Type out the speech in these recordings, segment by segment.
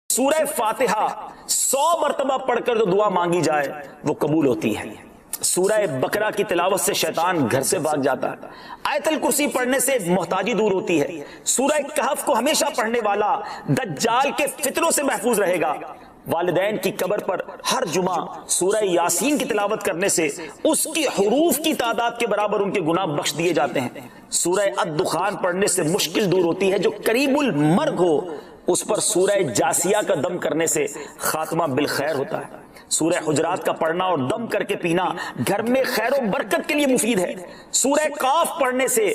सूरह फातिहा 100 मरतबा पढ़कर जो दुआ मांगी जाए वो कबूल होती है। सूरह बकरा की तिलावत से शैतान घर से भाग जाता है। आयतल कुर्सी पढ़ने से मोहताजी दूर होती है। सूरह कहफ को हमेशा पढ़ने वाला दज्जाल के फितनों से महफूज रहेगा। वालिदैन की कब्र पर हर जुमा सूरह यासीन की तिलावत करने से उसकी हुरूफ की तादाद के बराबर उनके गुनाह बख्श दिए जाते हैं। सूरह अद-दुखान पढ़ने से मुश्किल दूर होती है। जो करीबुल मर्ग हो उस पर सूरह जासिया का दम करने से खात्मा बिल खैर होता है। सूरह हुजरात का पढ़ना और दम करके पीना घर में खैर और बरकत के लिए मुफीद है। सूरह काफ पढ़ने से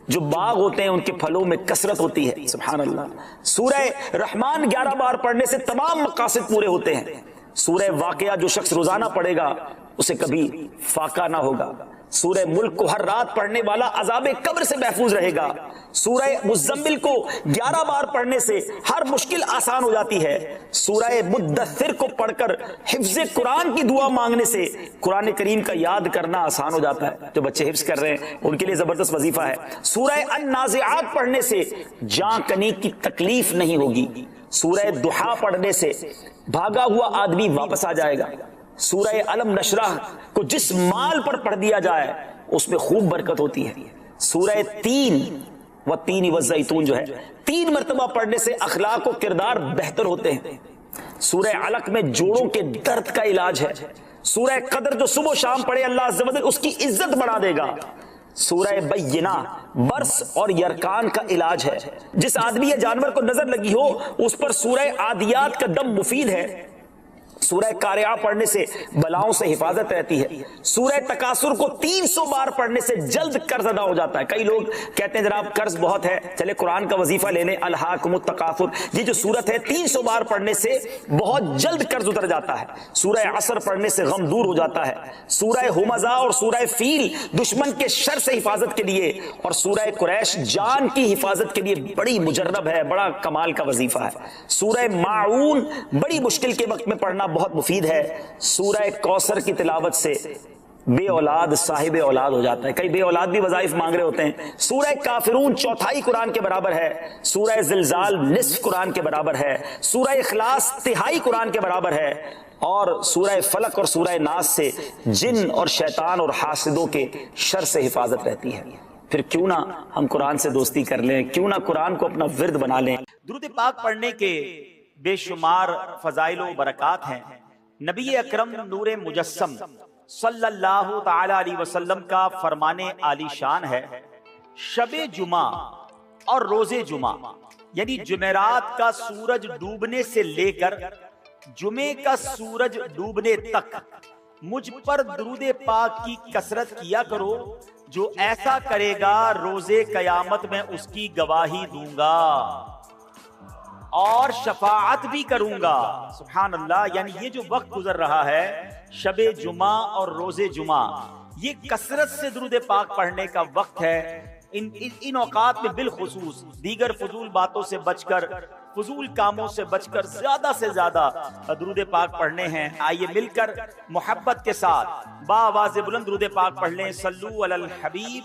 जो बाग होते हैं उनके फलों में कसरत होती है। सुभान अल्लाह। सूरह रहमान 11 बार पढ़ने से तमाम मकासद पूरे होते हैं। सूरह वाक़िया जो शख्स रोजाना पढ़ेगा उसे कभी फाका ना होगा। सूरह मुल्क को हर रात पढ़ने वाला अज़ाबे कब्र से महफूज रहेगा। सूरह मुज़म्मिल को 11 बार पढ़ने से हर मुश्किल आसान हो जाती है। सूरह मुद्दस्सिर को पढ़कर हिफ्ज़े कुरान की दुआ मांगने से कुरान करीम का याद करना आसान हो जाता है। जो बच्चे हिफ्ज़ कर रहे हैं उनके लिए जबरदस्त वजीफा है। सूरह अन-नाज़िआत पढ़ने से जां कनी की तकलीफ नहीं होगी। सूरह दुहा पढ़ने से भागा हुआ आदमी वापस आ जाएगा। सूरह अलम नशरह को जिस माल पर पढ़ दिया जाए उसमें खूब बरकत होती है। सूरह तीन व ज़ैतून जो है 3 मरतबा पढ़ने से अखलाक और किरदार बेहतर होते हैं। सूरह अलक में जोड़ों के दर्द का इलाज है। सूरह कदर जो सुबह शाम पढ़े अल्लाह अज़्ज़ व जल उसकी इज्जत बढ़ा देगा। सूरह बय्यिना बर्स और यरकान का इलाज है। जिस आदमी या जानवर को नजर लगी हो उस पर सूरह आदियात का दम मुफीद है। सूरह कारिया पढ़ने से बलाओं से हिफाजत रहती है। सूरह तकासुर को 300 बार पढ़ने से जल्द कर्ज अदा हो जाता है। कई लोग कहते हैं जनाब कर्ज बहुत है, चले कुरान का वजीफा ले लें, अल्हाकुमुत तकासुर। ये जो सूरत है 300 बार पढ़ने से बहुत जल्द कर्ज उतर जाता है। सूरह असर पढ़ने से गम दूर हो जाता है। सूरह हुमज़ा और सूरह फील दुश्मन के शर से हिफाजत के लिए और सूरह कुरैश जान की हिफाजत के लिए बड़ी मुजर्रब है, बड़ा कमाल का वजीफा है। सूरह माऊन बड़ी मुश्किल के वक्त में पढ़ना बहुत मुफीद है। सूरह कौसर की तिलावत से बे औलाद साहिब औलाद हो जाता है। कई बे औलाद भी वज़ाइफ मांग रहे होते हैं। सूरह काफिरून चौथाई कुरान के बराबर है। सूरह ज़िलज़ाल निस्फ कुरान के बराबर है। सूरह इखलास तिहाई कुरान के बराबर है। और सूरह फलक और सूरह नास से जिन और शैतान और हासिदों के शर से हिफाजत रहती है। फिर क्यों ना हम कुरान से दोस्ती कर लें, क्यों ना कुरान को अपना विर्द बना लें। दुरूद पाक पढ़ने के बेशुमार फजाइल व बरकात हैं। नबी अकरम नूरे मुजस्सम सल्लल्लाहु ताला अलैहि वसल्लम का फरमाने आलीशान है, शबे जुमा और रोजे जुमा यानी जुमेरात का सूरज डूबने से लेकर जुमे का सूरज डूबने तक मुझ पर दुरूद पाक की कसरत किया करो। जो ऐसा करेगा रोजे कयामत में उसकी गवाही दूंगा और शफाअत भी करूंगा। सुभान अल्लाह। यानी ये जो वक्त गुजर रहा है शबे जुमा और रोजे जुमा, ये कसरत से दुरूद पाक पढ़ने का वक्त है। इन औकात में बिलखुसूस दीगर फजूल बातों से बचकर, फजूल कामों से बचकर ज्यादा से ज्यादा दुरूद पाक पढ़ने हैं। आइए मिलकर मोहब्बत के साथ बावाज़े बुलंद दुरूद पाक पढ़ लें। सल्लू अलल हबीब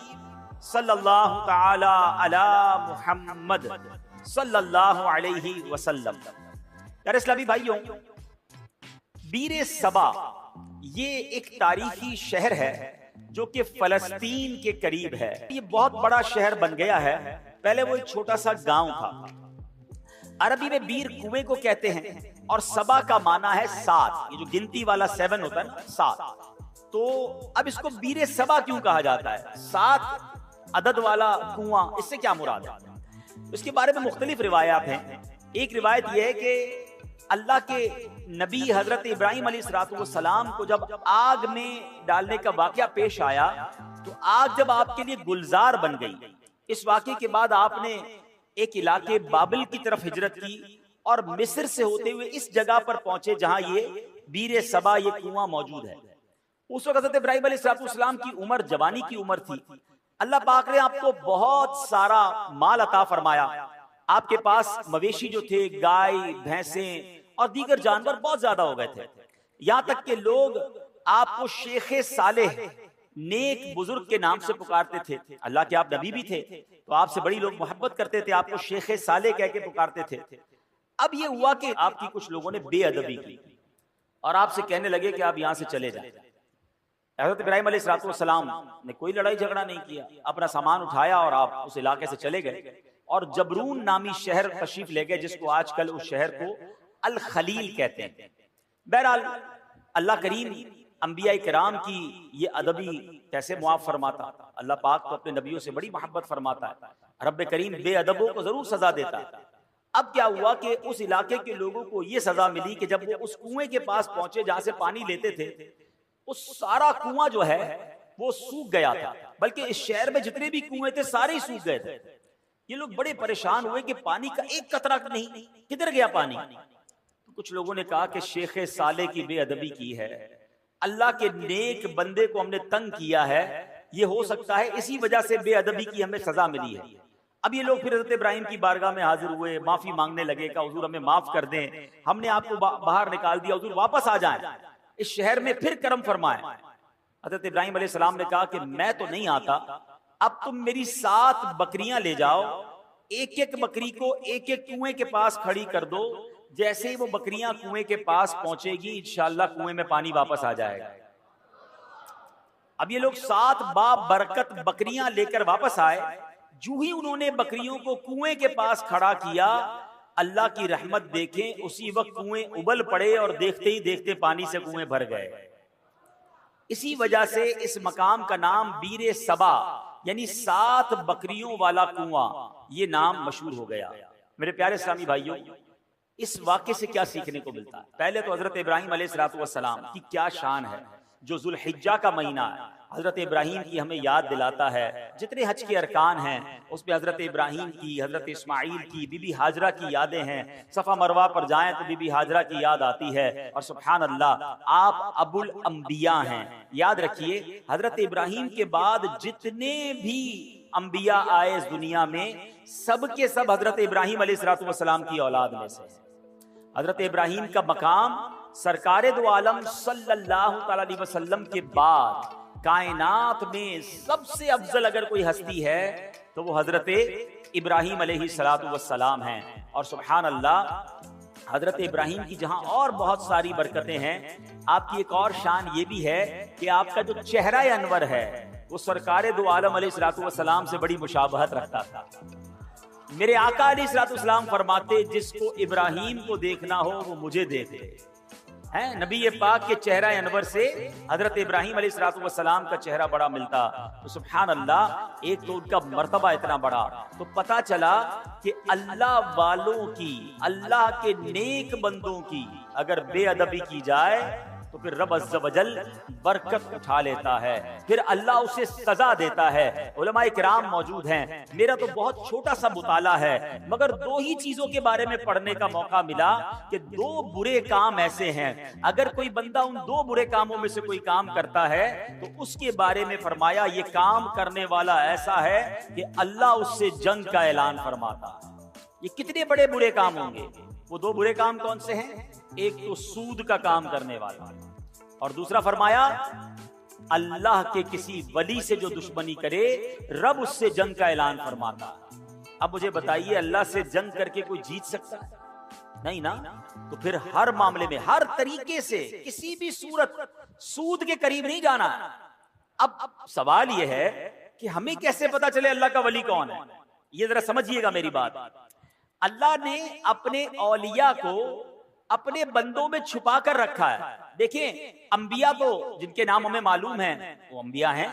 सल्लल्लाहु ताला अला मुहम्मद सल्लल्लाहु अलैहि वसल्लम। यार इस्लामी भाइयों, बीरे सबा ये एक तारीखी शहर है जो कि फलस्तीन के करीब है। ये बहुत बड़ा शहर बन गया है। पहले वो एक छोटा सा गांव था। अरबी में बीर कुएं को कहते हैं और सबा का माना है 7। ये जो गिनती वाला 7 होता है ना, 7। तो अब इसको बीरे सबा क्यों कहा जाता है? 7 अदद वाला कुआं, इससे क्या मुराद है? इसके बारे में मुख्तलिफ रिवायात हैं। एक रिवायत यह है कि अल्लाह के नबी हजरत इब्राहिम अलैहिस्सलाम को जब आग में डालने का वाकया पेश आया तो आग जब आपके लिए गुलजार बन गई, इस वाकये के बाद आपने एक इलाके बाबिल की तरफ हिजरत की और मिस्र से होते हुए इस जगह पर पहुंचे जहां ये बीरे सबा, ये कुआं मौजूद है। उस वक्त हजरत इब्राहिम अलैहिस्सलाम की उम्र जवानी की उम्र थी। अल्लाह पाक ने आपको बहुत सारा माल अता फरमाया। आपके पास मवेशी जो थे, गाय, भैंसें और दीगर जानवर बहुत ज्यादा हो गए थे। यहां तक के लोग आपको शेखे सालेह, नेक बुजुर्ग के नाम से पुकारते थे। अल्लाह के आप नबी भी थे तो आपसे बड़ी लोग मोहब्बत करते थे, आपको शेखे सालेह कह के पुकारते थे। अब ये हुआ कि आपकी कुछ लोगों ने बेअदबी की और आपसे कहने लगे कि आप यहां से चले जाए। हज़रत इब्राहीम अलैहिस्सलाम ने कोई लड़ाई झगड़ा नहीं किया, अपना सामान उठाया और आप उस इलाके से चले गए और जबरून नामी शहर तशरीफ ले गए, जिसको आजकल उस शहर को अल खलील कहते हैं। बहरहाल अल्लाह करीम अंबिया किराम की ये अदबी कैसे मुआफ फरमाता। अल्लाह पाक तो अपने नबियों से बड़ी मोहब्बत फरमाता है, रब्बे करीम बेअदबों को जरूर सजा देता है। अब क्या हुआ कि उस इलाके के लोगों को ये सजा मिली कि जब वो उस कुएं के पास पहुंचे जहां से पानी लेते थे, उस सारा कुआं जो है वो सूख गया था, बल्कि इस शहर में जितने भी कुएं थे सारे ही सूख गए थे। ये लोग बड़े परेशान हुए कि पानी का एक कतरा नहीं, किधर गया पानी। तो कुछ लोगों ने कहा कि शेख साले की बेअदबी की है, अल्लाह के नेक बंदे को हमने तंग किया है, ये हो सकता है इसी वजह से बेअदबी की हमें सजा मिली है। अब ये लोग फिर हज़रत इब्राहीम की बारगाह में हाजिर हुए, माफी मांगने लगे कि हुजूर हमें माफ कर दें, हमने आपको बाहर निकाल दिया, हुजूर वापस आ जाएं, इस शहर में फिर करम फरमाएं। हज़रत इब्राहीम अलैहिस्सलाम ने कहा कि मैं तो नहीं आता, अब तुम मेरी 7 बकरियां ले जाओ, एक एक बकरी को एक एक कुएं के पास खड़ी कर दो, जैसे ही वो बकरियां कुएं के पास पहुंचेगी इंशाअल्लाह कुएं में पानी वापस आ जाएगा। अब ये लोग 7 बाबरकत बकरियां लेकर वापस आए। जो ही उन्होंने बकरियों को कुएं के पास खड़ा किया, अल्लाह की रहमत देखें, उसी वक्त कुएं उबल पड़े और देखते ही देखते पानी से कुएं भर गए। इसी वजह से इस मकाम का नाम बीरे सबा यानी 7 बकरियों वाला कुआं, ये नाम मशहूर हो गया। मेरे प्यारे इस्लामी भाइयों, इस वाक़े से क्या सीखने को मिलता है? पहले तो हजरत इब्राहीम अलैहिस्सलाम की क्या शान है, जो जुल्हिज्जा का महीना है, हजरत इब्राहीम की हमें याद दिलाता है। जितने हज के अरकान हैं उसमें हजरत इब्राहीम की, हजरत इस्माइल की, बीबी हाजरा की यादें हैं। सफ़ा मरवा पर जाएं तो बीबी हाजरा की याद आती है। और सुभान अल्लाह, आप अबुल अंबिया हैं। याद रखिए, हजरत इब्राहीम के बाद जितने भी अंबिया आए इस दुनिया में, सब के सब हजरत इब्राहीम अलैहिस्सलाम की औलाद में से। हजरत इब्राहीम का मकाम सरकारे दो आलम सल्लल्लाहु अलैहि वसल्लम के बाद कायनात में सबसे अफजल अगर कोई हस्ती है तो वो हजरत इब्राहीम अलैहिस्सलाम हैं। और सुभान अल्लाह, हजरत इब्राहीम की जहां और बहुत सारी बरकतें हैं, आपकी एक और शान ये भी है कि आपका जो चेहरा अनवर है वो सरकारे दो आलम अलैहिस्सलाम से बड़ी मुशाबहत रखता था। मेरे आका अलैहिस्सलाम फरमाते, जिसको इब्राहीम को देखना हो वो मुझे देखे। हैं, नबी पाक के चेहरा अनवर से हजरत इब्राहीम अलैहिस्सलाम का चेहरा बड़ा मिलता। तो सुभान अल्लाह, एक तो उनका मर्तबा इतना बड़ा, तो पता चला कि अल्लाह वालों की, अल्लाह के नेक बंदों की अगर बेअदबी की जाए तो फिर रब अज़्ज़ वजल बरकत उठा लेता है, फिर अल्लाह उसे सजा देता है। उलमाए किराम मौजूद हैं। मेरा तो बहुत छोटा सा मुताला है, मगर 2 ही चीजों के बारे में पढ़ने का मौका मिला कि 2 बुरे काम ऐसे हैं, अगर कोई बंदा उन 2 बुरे कामों में से कोई काम करता है तो उसके बारे में फरमाया, ये काम करने वाला ऐसा है कि अल्लाह उससे जंग का ऐलान फरमाता। ये कितने बड़े बुरे काम होंगे? वो 2 बुरे काम कौन से हैं? एक तो सूद का काम करने वाला, और दूसरा फरमाया अल्लाह के किसी वली से जो दुश्मनी करे, रब उससे जंग का ऐलान फरमाता। अब मुझे बताइए, अल्लाह से जंग करके कोई जीत सकता है? नहीं ना। तो फिर हर मामले में, हर तरीके से, किसी भी सूरत सूद के करीब नहीं जाना। अब सवाल यह है कि हमें कैसे पता चले अल्लाह का वली कौन है? ये जरा समझिएगा मेरी बात। अल्लाह ने अपने औलिया को अपने बंदों में छुपा कर रखा है। देखिए, अंबिया तो जिनके नाम हमें मालूम हैं वो अंबिया हैं,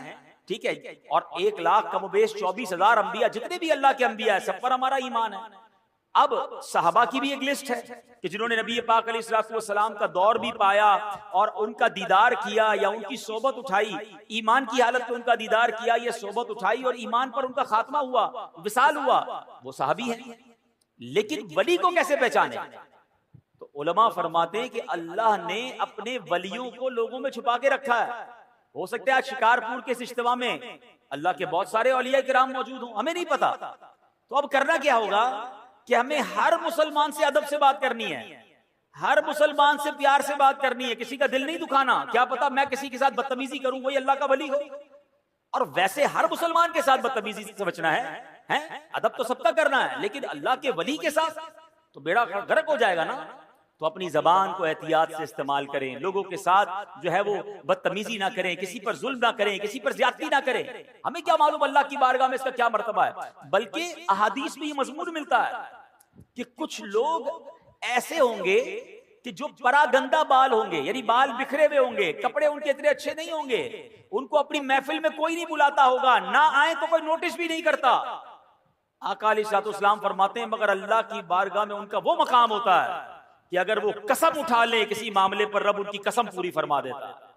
ठीक है, और 1,24,000 अंबिया, जितने भी अल्लाह के अंबिया है सब पर हमारा ईमान है। अब सहाबा की भी एक लिस्ट है कि जिन्होंने नबी पाक अलैहिस्सलाम का दौर भी पाया और उनका दीदार किया या उनकी सोबत उठाई, ईमान की हालत में उनका दीदार किया, ये सोबत उठाई और ईमान पर उनका खात्मा हुआ, विसाल हुआ, वो सहाबी हैं। लेकिन वली को कैसे पहचाने? तो उलमा फरमाते हैं कि अल्लाह ने अपने वलियों को लोगों में छुपा के रखा है। हो सकता है आज शिकारपुर के इस इज्तिमा में अल्लाह के बहुत सारे औलिया किराम मौजूद हों, हमें नहीं पता। तो अब करना क्या होगा कि हमें हर मुसलमान से अदब से बात करनी है, हर मुसलमान से प्यार से बात करनी है, किसी का दिल नहीं दुखाना। क्या पता मैं किसी के साथ बदतमीजी करूं, वही अल्लाह का वली हो। और वैसे हर मुसलमान के साथ बदतमीजी से बचना है? अदब तो सबका करना है, लेकिन अल्लाह के वली के साथ तो बेड़ा गर्क हो जाएगा ना। तो अपनी जबान को एहतियात से इस्तेमाल करें, लोगों के साथ जो है वो बदतमीजी ना करें, किसी पर जुल्म ना करें, किसी पर ज्यादती ना करें। हमें क्या मालूम अल्लाह की बारगाह में इसका क्या मर्तबा है, बल्कि अहादीस में ये मजमून मिलता है कि कुछ लोग ऐसे होंगे कि जो परागंदा बाल होंगे, यानी बाल बिखरे हुए होंगे, कपड़े उनके इतने अच्छे नहीं होंगे, उनको अपनी महफिल में कोई नहीं बुलाता होगा, ना आए तो कोई नोटिस भी नहीं करता। आका अलैहिस्सलाम फरमाते हैं मगर अल्लाह की बारगाह में उनका वो मकाम होता है कि अगर वो कसम उठा ले किसी मामले पर, रब उनकी कसम पूरी फरमा देता है।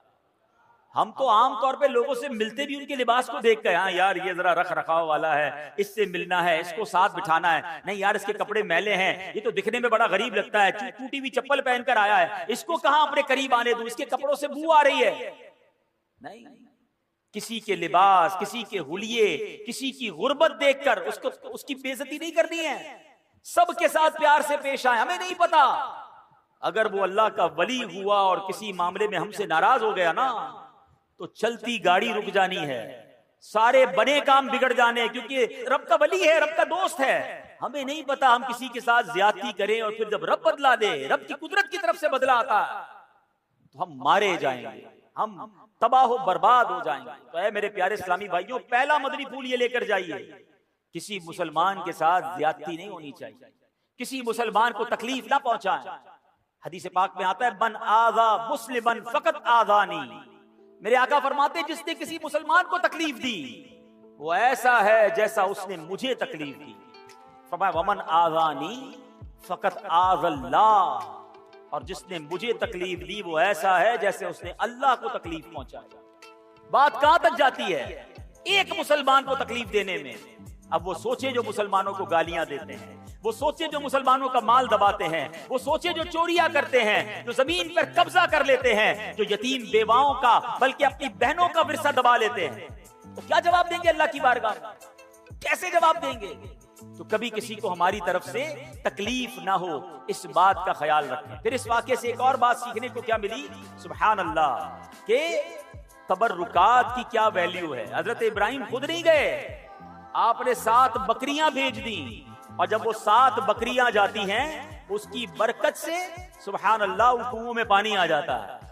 हम तो आम तौर पे लोगों से मिलते भी उनके लिबास को देख कर, हाँ यार ये जरा रख रखाव वाला है, इससे मिलना है, इसको साथ बिठाना है, नहीं यार इसके कपड़े मैले हैं, ये तो दिखने में बड़ा गरीब लगता है, टूटी हुई चप्पल पहनकर आया है, इसको कहां अपने करीब आने दूं, इसके कपड़ों से बू आ रही है। नहीं, किसी के लिबास, किसी के हुलिये, किसी की गुर्बत देखकर उसको उसकी बेइज्जती नहीं करनी है। सबके साथ प्यार से पेश आए। हमें नहीं पता अगर वो अल्लाह का वली हुआ और किसी मामले में हमसे नाराज हो गया ना, तो चलती गाड़ी रुक जानी है, सारे बने काम बिगड़ जाने, क्योंकि रब का वली है, रब का दोस्त है। हमें नहीं पता हम किसी के साथ ज्यादती करें और फिर जब रब बदला दे, रब की कुदरत की तरफ से बदला आता है, तो हम मारे जाएंगे, हम तबाह बर्बाद हो जाएंगे। तो ऐ मेरे प्यारे इस्लामी भाइयों, पहला मदनी फूल ये लेकर जाइए, किसी मुसलमान के साथ ज्यादती नहीं होनी चाहिए, किसी मुसलमान को तकलीफ ना पहुंचाएं। हदीस पाक में आता है मन आज़ा मुस्लिमन फकत आज़ानी, मेरे आका फरमाते जिसने किसी मुसलमान को तकलीफ दी वो ऐसा है जैसा उसने मुझे तकलीफ दी। फरमाया वमन आज़ानी फकत आज़ल्लाह, और जिसने मुझे तकलीफ दी वो ऐसा है जैसे उसने अल्लाह को तकलीफ पहुंचाई। बात कहां तक जाती है एक मुसलमान को तकलीफ देने में। अब वो सोचे जो मुसलमानों को गालियां देते हैं, वो सोचे जो मुसलमानों का माल दबाते हैं, वो सोचे जो चोरियां करते हैं, जो जमीन पर कब्जा कर लेते हैं, जो यतीम बेवाओं का बल्कि अपनी बहनों का विरसा दबा लेते हैं, तो क्या जवाब देंगे अल्लाह की बारगाह में? कैसे जवाब देंगे? तो कभी किसी को हमारी तरफ से तकलीफ ना हो, इस बात का ख्याल रखें। फिर इस वाकये से एक और बात सीखने को क्या मिली, सुभान अल्लाह, के तबर्रुकात की क्या वैल्यू है। हजरत इब्राहिम खुद नहीं गए, आपने 7 बकरियां भेज दी, और जब वो 7 बकरियां जाती हैं उसकी बरकत से सुभान अल्लाह उन कुओं में पानी आ जाता है।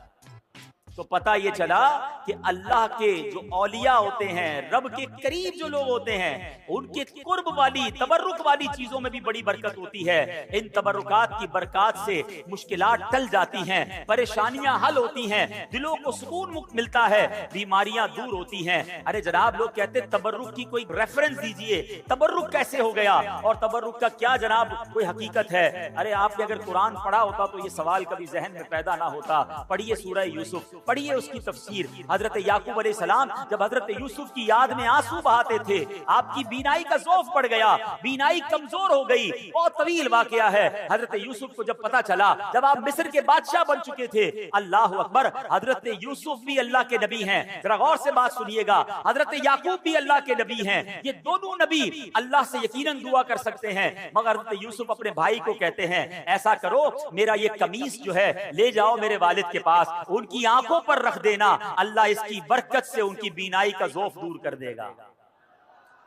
तो पता ये चला कि अल्लाह के जो औलिया होते हैं, रब के करीब जो लोग होते हैं, उनके कुर्ब वाली तबर्रुक वाली चीजों में भी बड़ी बरकत होती है। इन तबर्रुकात की बरकत से मुश्किलात टल जाती हैं, परेशानियां हल होती हैं, दिलों को सुकून मिलता है, बीमारियां दूर होती हैं। अरे जनाब, लोग कहते हैं तबर्रुक की कोई रेफरेंस दीजिए, तबर्रुक कैसे हो गया और तबर्रुक का क्या जनाब कोई हकीकत है। अरे आपने अगर कुरान पढ़ा होता तो ये सवाल कभी जहन में पैदा ना होता। पढ़िए सूरह यूसुफ, पढ़िए उसकी तफसीर। हजरत याकूब अलैहिस्सलाम जब हजरत यूसुफ की याद में आंसू बहाते थे, आपकी बीनाई का ज़ौफ पड़ गया, बीनाई कमजोर हो गई। बहुत तवील वाकया है। हजरत यूसुफ को जब पता चला, जब आप मिस्र के बादशाह बन चुके थे, अल्लाह अकबर, हजरत यूसुफ भी अल्लाह के नबी हैं। जरा गौर से बात सुनिएगा, हजरत याकूब भी अल्लाह के नबी हैं। ये दोनों नबी अल्लाह से यकीनन दुआ कर सकते हैं, मगर हजरत यूसुफ अपने भाई को कहते हैं ऐसा करो, मेरा ये कमीज जो है ले जाओ मेरे वालिद के पास, उनकी आंखों पर रख देना, अल्लाह इसकी बरकत से उनकी बीनाई का ज़ौफ दूर कर देगा।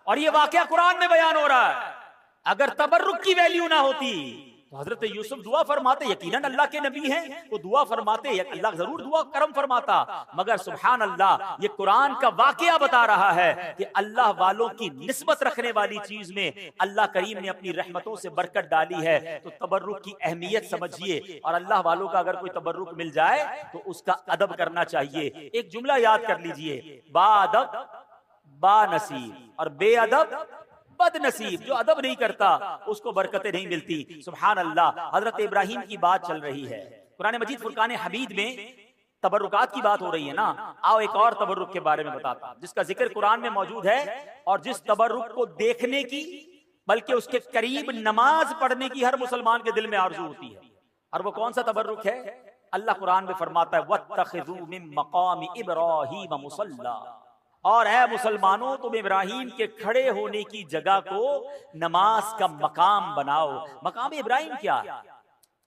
और ये वाकया कुरान में बयान हो रहा है। अगर तबर्रुक की वैल्यू ना होती तो हजरत यूसुफ दुआ फरमाते, यकीनन अल्लाह के नबी हैं, वो दुआ फरमाते, अल्लाह जरूर दुआ करम फरमाता। मगर सुभान अल्लाह, ये कुरान का वाकया बता रहा है कि अल्लाह वालों की निस्बत रखने वाली चीज में अल्लाह करीम ने अपनी रहमतों से बरकत डाली है। तो तबर्रुक की अहमियत समझिए, और अल्लाह वालों का अगर कोई तबर्रुक मिल जाए तो उसका अदब करना चाहिए। एक जुमला याद कर लीजिए, बाअदब बानसीब, और बेअदब बदनसीब। जो अदब नहीं करता उसको बरकतें नहीं मिलती। सुभान अल्लाह, हजरत इब्राहिम की बात चल रही है। कुरान मजीद फुरकान हमीद में तबर्रुकात की बात हो रही है ना। आओ एक और तबर्रुक के बारे में बताता हूं जिसका जिक्र कुरान में मौजूद है, और जिस तबर्रुक को देखने की बल्कि उसके करीब नमाज पढ़ने की हर मुसलमान के दिल में आरज़ू होती है। और वो कौन सा तबर्रुक है? अल्लाह कुरान में फरमाता है वत्तखिज़ू मिन मक़ामि इब्राहीम मुसल्ला, और है मुसलमानों तुम इब्राहिम के खड़े होने की जगह को नमाज का मकाम बनाओ। मकाम इब्राहिम क्या है?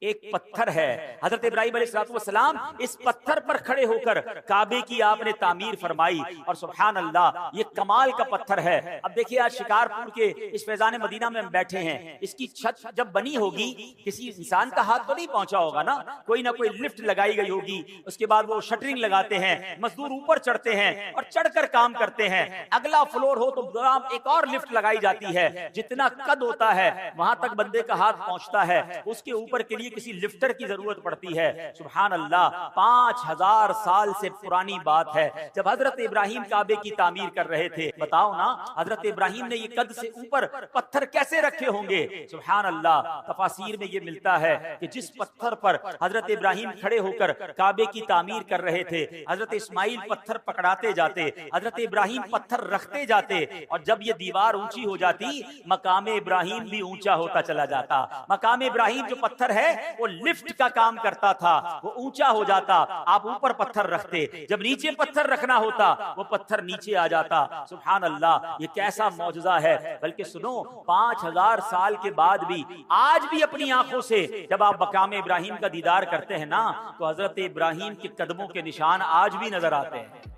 एक पत्थर है, हजरत इब्राहिम अलैहिस्सलाम इस पत्थर पर खड़े होकर काबे की आपने तामीर फरमाई। और सुभान अल्लाह, ये कमाल का पत्थर है। अब देखिए, आज शिकारपुर के इस फैजान मदीना में हम बैठे हैं, इसकी छत जब बनी होगी किसी इंसान का हाथ तो नहीं पहुंचा होगा ना, कोई ना कोई लिफ्ट लगाई गई होगी, उसके बाद वो शटरिंग लगाते हैं, मजदूर ऊपर चढ़ते हैं और चढ़कर काम करते हैं। अगला फ्लोर हो तो एक और लिफ्ट लगाई जाती है, जितना कद होता है वहां तक बंदे का हाथ पहुंचता है, उसके ऊपर के लिए किसी लिफ्टर की जरूरत पड़ती है। सुभान अल्लाह, 5000 साल से पुरानी बात है, जब हजरत इब्राहिम काबे की तामीर कर रहे थे। बताओ ना, हजरत इब्राहिम ने ये कद से ऊपर पत्थर कैसे रखे होंगे। सुभान अल्लाह, तफासीर में ये मिलता है कि जिस पत्थर पर हजरत इब्राहिम खड़े होकर काबे की तामीर कर रहे थे, हजरत इस्माइल पत्थर पकड़ाते जाते, हजरत इब्राहिम पत्थर रखते जाते, और जब ये दीवार ऊंची हो जाती, मकाम इब्राहिम भी ऊंचा होता चला जाता। मकाम इब्राहिम जो पत्थर है वो लिफ्ट का काम करता था, वो ऊंचा हो जाता, आप ऊपर पत्थर रखते, जब नीचे पत्थर रखना होता वो पत्थर नीचे आ जाता। सुभान अल्लाह, ये कैसा मौजज़ा है। बल्कि सुनो, 5000 साल के बाद भी आज भी अपनी आंखों से जब आप मकाम इब्राहिम का दीदार करते हैं ना, तो हजरत इब्राहिम के कदमों के निशान आज भी नजर आते हैं।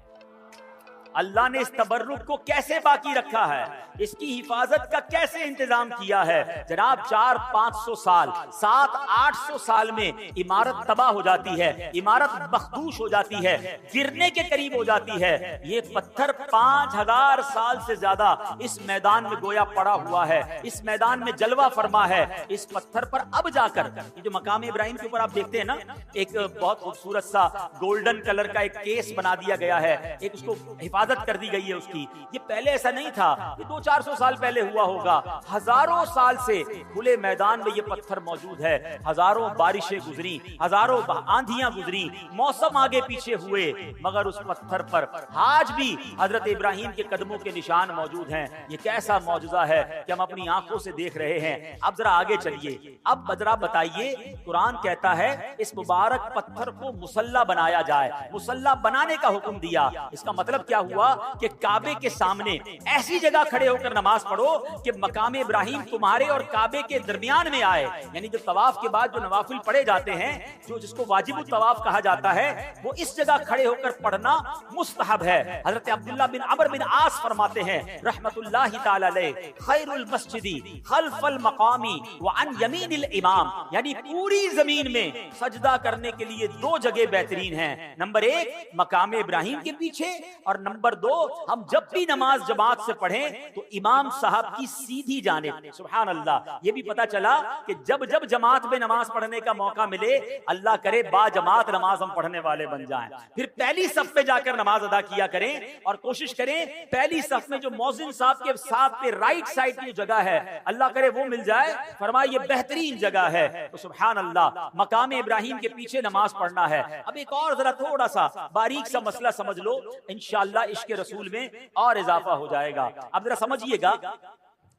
अल्लाह ने इस तबर्रुक को कैसे बाकी रखा है, इसकी हिफाजत का कैसे इंतजाम किया है। जनाब, 400-500 साल, 700-800 साल में इमारत तबाह हो जाती है, इमारत मखदूश हो जाती है, गिरने के करीब हो जाती है। ये पत्थर 5000 साल से ज्यादा इस मैदान में गोया पड़ा हुआ है, इस मैदान में जलवा फरमा है। इस पत्थर पर अब जाकर ये जो मकाम इब्राहिम के ऊपर आप देखते हैं ना, एक बहुत खूबसूरत सा गोल्डन कलर का एक केस बना दिया गया है, एक उसको हिफाजत कर दी गई है उसकी। ये पहले ऐसा नहीं था, ये 200-400 साल पहले हुआ होगा। हजारों साल से खुले मैदान में ये पत्थर मौजूद है। हजारों बारिशें गुजरी, हजारों आंधियां गुजरी, मौसम आगे पीछे हुए, मगर उस पत्थर पर आज भी हजरत इब्राहिम के कदमों के निशान मौजूद हैं। ये कैसा मौजूदा है कि हम अपनी आंखों से देख रहे हैं। अब जरा आगे चलिए, अब जरा बताइए, कुरान कहता है इस मुबारक पत्थर को मुसल्ला बनाया जाए, मुसल्ला बनाने का हुक्म दिया। इसका मतलब क्या हुआ कि काबे के सामने ऐसी जगह खड़े होकर नमाज पढ़ो कि मकाम इब्राहिम तुम्हारे और काबे के दरमियान में आए। यानी जब तवाफ के बाद जो नवाफिल पढ़े जाते हैं, जो जिसको वाजिबुत तवाफ कहा जाता है, वो इस जगह खड़े होकर पढ़ना मुस्तहब है। हजरत अब्दुल्लाह बिन अमर बिन आस फरमाते हैं रहमतुल्लाहि तआला अलैह, खैरुल मस्जिदी खल्फल मकामी व अन यमीनिल इमाम, यानी पूरी जमीन में सजदा करने के लिए 2 जगह बेहतरीन हैं। नंबर 1 मकाम इब्राहिम के पीछे, और नंबर 2 हम जब भी नमाज जमात से पढ़ें तो इमाम साहब की सीधी जानिब। सुभान अल्लाह, ये भी पता चला कि जब जब जमात में नमाज पढ़ने का मौका मिले, अल्लाह करे बा जमात नमाज हम पढ़ने वाले बन जाएं। फिर पहली सफ पे जाकर नमाज अदा किया करें, और कोशिश करें पहली सफ में जो मौजिन साहब के साथ पे राइट साइड की जगह है, अल्लाह करे वो मिल जाए। फरमाए ये बेहतरीन जगह है। तो सुभान अल्लाह, मकाम इब्राहिम के पीछे नमाज पढ़ना है। अब एक और जरा थोड़ा सा बारीक सा मसला समझ लो, इंशाअल्लाह इश्क़ रसूल में और इजाफा हो जाएगा। अब जरा समझिएगा,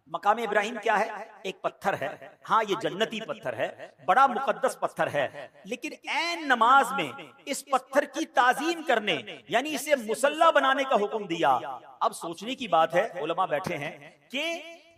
मकाम इब्राहिम क्या है? एक पत्थर है। हाँ, ये जन्नती पत्थर है, बड़ा मुकद्दस पत्थर है, लेकिन ऐन नमाज में इस पत्थर की ताजीम करने, यानी इसे मुसल्ला बनाने का हुक्म दिया। अब सोचने की बात है, उलमा बैठे हैं कि